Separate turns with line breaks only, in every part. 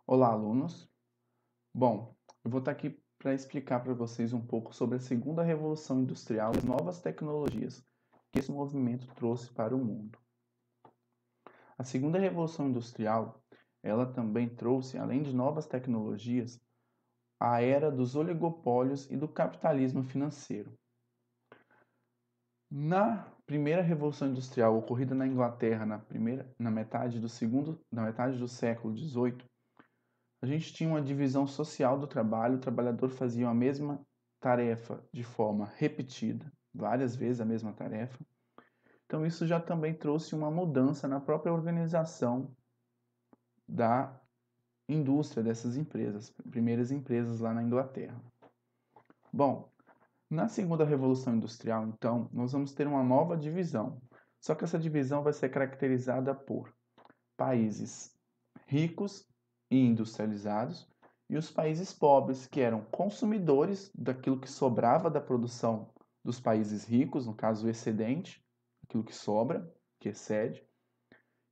Olá, alunos. Bom, eu vou estar aqui para explicar para vocês um pouco sobre a segunda revolução industrial e as novas tecnologias que esse movimento trouxe para o mundo. A segunda revolução industrial, ela também trouxe, além de novas tecnologias, a era dos oligopólios e do capitalismo financeiro. Na primeira revolução industrial ocorrida na Inglaterra na metade do século XVIII, a gente tinha uma divisão social do trabalho, o trabalhador fazia a mesma tarefa de forma repetida, várias vezes a mesma tarefa. Então isso já também trouxe uma mudança na própria organização da indústria dessas empresas, primeiras empresas lá na Inglaterra. Bom, na segunda revolução industrial, então, nós vamos ter uma nova divisão. Só que essa divisão vai ser caracterizada por países ricos e industrializados e os países pobres, que eram consumidores daquilo que sobrava da produção dos países ricos, no caso o excedente, aquilo que sobra, que excede,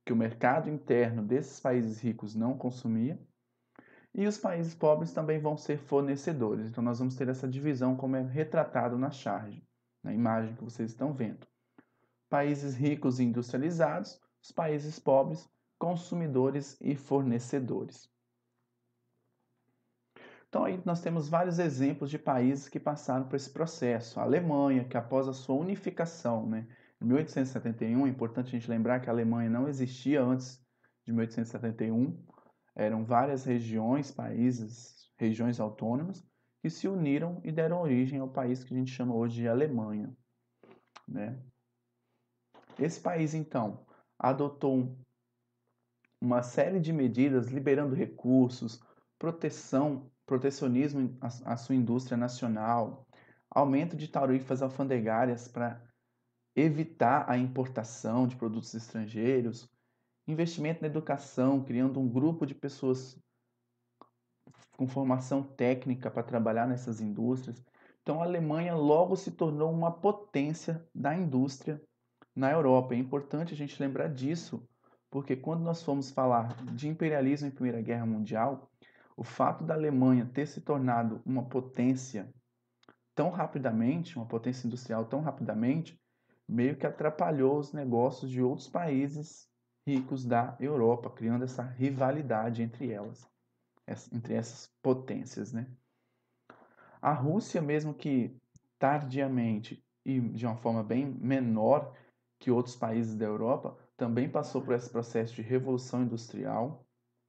que o mercado interno desses países ricos não consumia, e os países pobres também vão ser fornecedores. Então nós vamos ter essa divisão como é retratado na charge, na imagem que vocês estão vendo. Países ricos e industrializados, os países pobres, consumidores e fornecedores. Então aí nós temos vários exemplos de países que passaram por esse processo. A Alemanha, que após a sua unificação, em 1871, é importante a gente lembrar que a Alemanha não existia antes de 1871, eram várias regiões, países, regiões autônomas, que se uniram e deram origem ao país que a gente chama hoje de Alemanha, né? Esse país, então, adotou uma série de medidas liberando recursos, protecionismo à sua indústria nacional, aumento de tarifas alfandegárias para evitar a importação de produtos estrangeiros, investimento na educação, criando um grupo de pessoas com formação técnica para trabalhar nessas indústrias. Então, a Alemanha logo se tornou uma potência da indústria na Europa. É importante a gente lembrar disso, porque quando nós formos falar de imperialismo em Primeira Guerra Mundial, o fato da Alemanha ter se tornado uma potência tão rapidamente, uma potência industrial tão rapidamente, meio que atrapalhou os negócios de outros países ricos da Europa, criando essa rivalidade entre elas, entre essas potências, né? A Rússia, mesmo que tardiamente e de uma forma bem menor que outros países da Europa, também passou por esse processo de revolução industrial,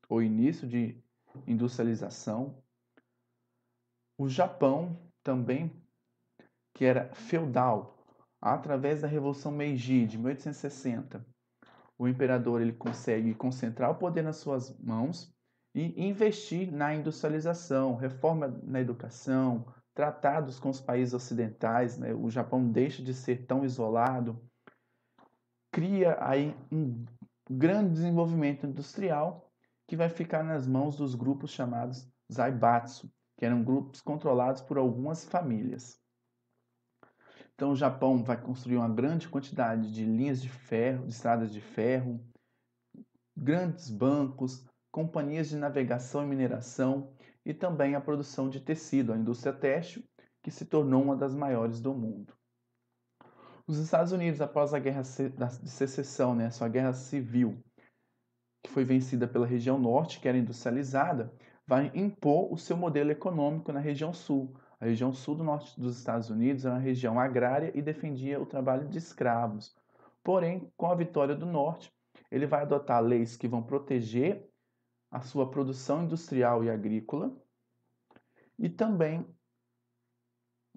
ou início de industrialização. O Japão também, que era feudal, através da Revolução Meiji de 1860, o imperador ele consegue concentrar o poder nas suas mãos e investir na industrialização, reforma na educação, tratados com os países ocidentais, né? O Japão deixa de ser tão isolado, cria aí um grande desenvolvimento industrial que vai ficar nas mãos dos grupos chamados Zaibatsu, que eram grupos controlados por algumas famílias. Então o Japão vai construir uma grande quantidade de linhas de ferro, de estradas de ferro, grandes bancos, companhias de navegação e mineração e também a produção de tecido, a indústria têxtil, que se tornou uma das maiores do mundo. Os Estados Unidos, após a Guerra de Secessão, a sua guerra civil, que foi vencida pela região norte, que era industrializada, vai impor o seu modelo econômico na região sul. A região sul do norte dos Estados Unidos era uma região agrária e defendia o trabalho de escravos. Porém, com a vitória do norte, ele vai adotar leis que vão proteger a sua produção industrial e agrícola e também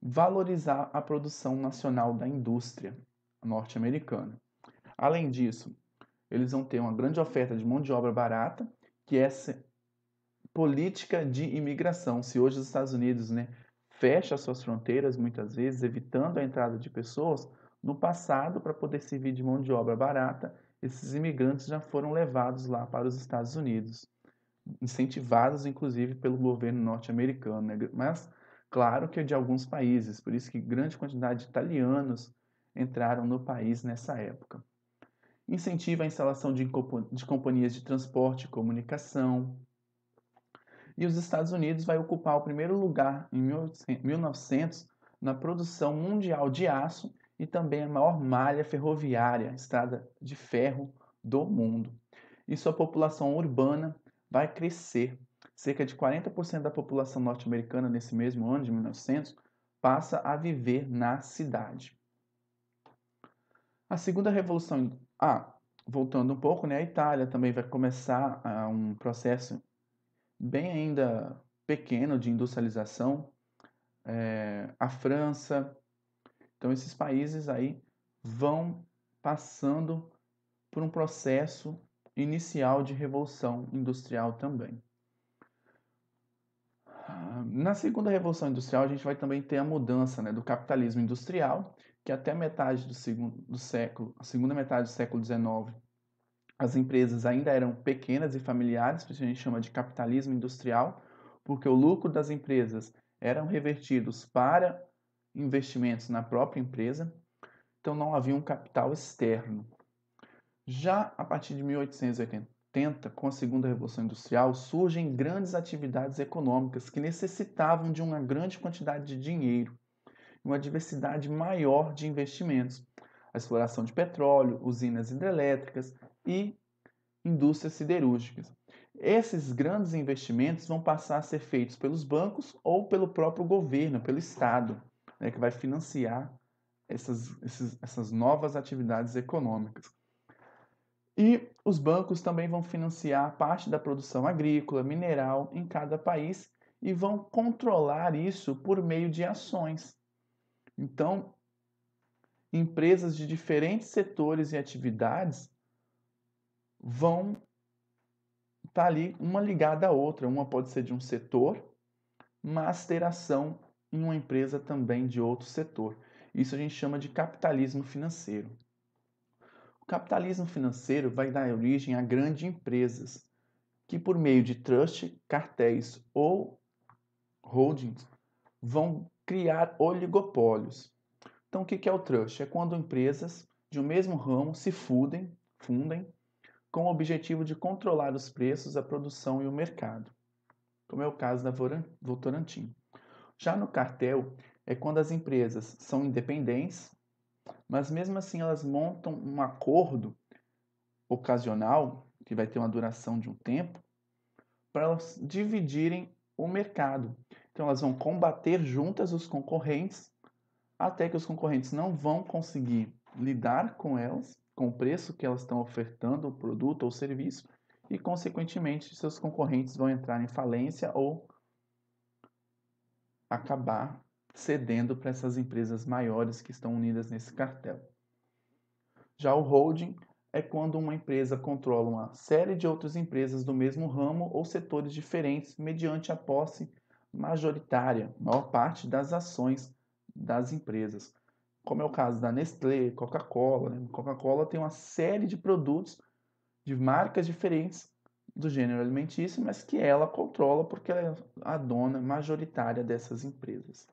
valorizar a produção nacional da indústria norte-americana. Além disso, eles vão ter uma grande oferta de mão de obra barata, que é essa política de imigração. Se hoje os Estados Unidos, fecha suas fronteiras muitas vezes, evitando a entrada de pessoas, no passado, para poder servir de mão de obra barata, esses imigrantes já foram levados lá para os Estados Unidos, incentivados inclusive pelo governo norte-americano, né? Mas claro que é de alguns países, por isso que grande quantidade de italianos entraram no país nessa época. Incentiva a instalação de companhias de transporte e comunicação, E os Estados Unidos vai ocupar o primeiro lugar em 1900 na produção mundial de aço e também a maior malha ferroviária, estrada de ferro do mundo. E sua população urbana vai crescer. Cerca de 40% da população norte-americana nesse mesmo ano de 1900 passa a viver na cidade. A segunda revolução, voltando um pouco, né, a Itália também vai começar um processo bem ainda pequeno de industrialização, a França. Então esses países aí vão passando por um processo inicial de revolução industrial também. Na segunda revolução industrial a gente vai também ter a mudança, né, do capitalismo industrial, que até metade do século, a segunda metade do século XIX, as empresas ainda eram pequenas e familiares, por isso a gente chama de capitalismo industrial, porque o lucro das empresas eram revertidos para investimentos na própria empresa, então não havia um capital externo. Já a partir de 1880, com a segunda revolução industrial, surgem grandes atividades econômicas que necessitavam de uma grande quantidade de dinheiro, uma diversidade maior de investimentos, a exploração de petróleo, usinas hidrelétricas e indústrias siderúrgicas. Esses grandes investimentos vão passar a ser feitos pelos bancos ou pelo próprio governo, pelo Estado, né, que vai financiar essas novas atividades econômicas. E os bancos também vão financiar parte da produção agrícola, mineral em cada país e vão controlar isso por meio de ações. Então, empresas de diferentes setores e atividades vão estar ali uma ligada à outra. Uma pode ser de um setor, mas ter ação em uma empresa também de outro setor. Isso a gente chama de capitalismo financeiro. O capitalismo financeiro vai dar origem a grandes empresas que, por meio de trust, cartéis ou holdings, vão criar oligopólios. Então, o que é o trust? É quando empresas de um mesmo ramo se fundem com o objetivo de controlar os preços, a produção e o mercado, como é o caso da Votorantim. Já no cartel, é quando as empresas são independentes, mas mesmo assim elas montam um acordo ocasional, que vai ter uma duração de um tempo, para elas dividirem o mercado. Então elas vão combater juntas os concorrentes, até que os concorrentes não vão conseguir lidar com elas, com o preço que elas estão ofertando, o produto ou serviço, e consequentemente seus concorrentes vão entrar em falência ou acabar cedendo para essas empresas maiores que estão unidas nesse cartel. Já o holding é quando uma empresa controla uma série de outras empresas do mesmo ramo ou setores diferentes mediante a posse majoritária, maior parte das ações das empresas. Como é o caso da Nestlé, Coca-Cola. Né? Coca-Cola tem uma série de produtos de marcas diferentes do gênero alimentício, mas que ela controla porque ela é a dona majoritária dessas empresas.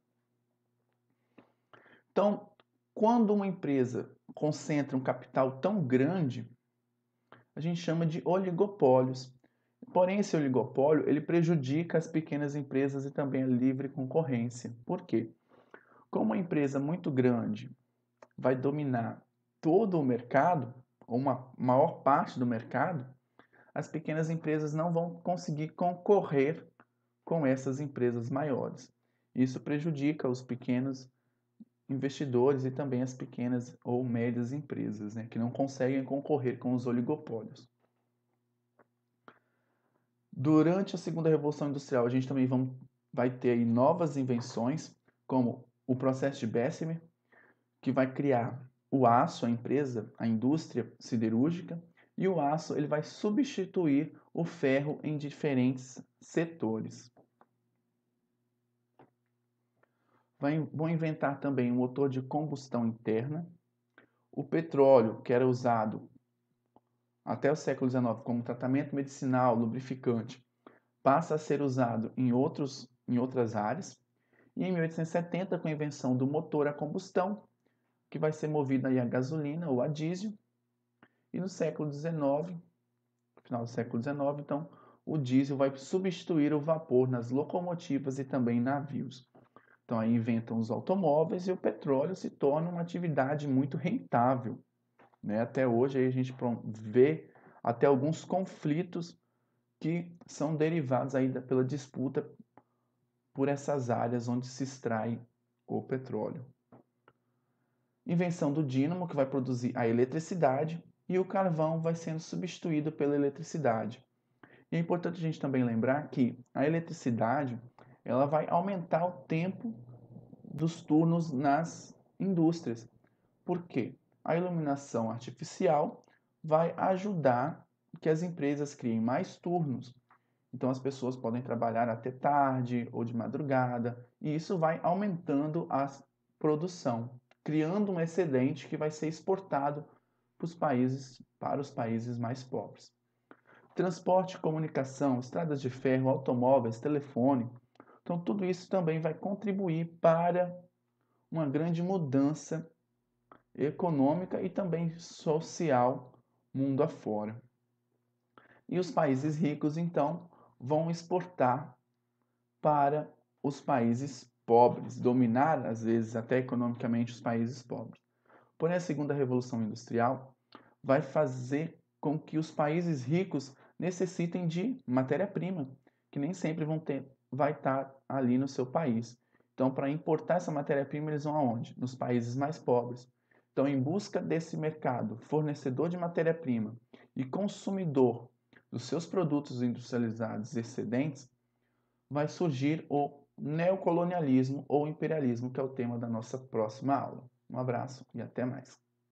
Então, quando uma empresa concentra um capital tão grande, a gente chama de oligopólios. Porém, esse oligopólio ele prejudica as pequenas empresas e também a livre concorrência. Por quê? Como uma empresa muito grande vai dominar todo o mercado, ou uma maior parte do mercado, as pequenas empresas não vão conseguir concorrer com essas empresas maiores. Isso prejudica os pequenos investidores e também as pequenas ou médias empresas, né, que não conseguem concorrer com os oligopólios. Durante a segunda revolução industrial, a gente também vai ter aí novas invenções, como o processo de Bessemer, que vai criar o aço, a empresa, a indústria siderúrgica, e o aço ele vai substituir o ferro em diferentes setores. Vão inventar também um motor de combustão interna, o petróleo, que era usado até o século XIX como tratamento medicinal, lubrificante, passa a ser usado em outras áreas. E em 1870, com a invenção do motor a combustão, que vai ser movido aí a gasolina ou a diesel. E no século XIX, no final do século XIX, então, o diesel vai substituir o vapor nas locomotivas e também em navios. Então aí inventam os automóveis e o petróleo se torna uma atividade muito rentável, né? Até hoje aí a gente vê até alguns conflitos que são derivados aí pela disputa por essas áreas onde se extrai o petróleo. Invenção do dínamo, que vai produzir a eletricidade, e o carvão vai sendo substituído pela eletricidade. E é importante a gente também lembrar que a eletricidade ela vai aumentar o tempo dos turnos nas indústrias. Por quê? A iluminação artificial vai ajudar que as empresas criem mais turnos. Então as pessoas podem trabalhar até tarde ou de madrugada, e isso vai aumentando a produção, criando um excedente que vai ser exportado para os países mais pobres. Transporte, comunicação, estradas de ferro, automóveis, telefone. Então, tudo isso também vai contribuir para uma grande mudança econômica e também social mundo afora. E os países ricos, então, vão exportar para os países pobres, dominar, às vezes, até economicamente, os países pobres. Porém, a segunda revolução industrial vai fazer com que os países ricos necessitem de matéria-prima, que nem sempre vai estar ali no seu país. Então, para importar essa matéria-prima, eles vão aonde? Nos países mais pobres. Então, em busca desse mercado, fornecedor de matéria-prima e consumidor dos seus produtos industrializados excedentes, vai surgir o neocolonialismo ou imperialismo, que é o tema da nossa próxima aula. Um abraço e até mais.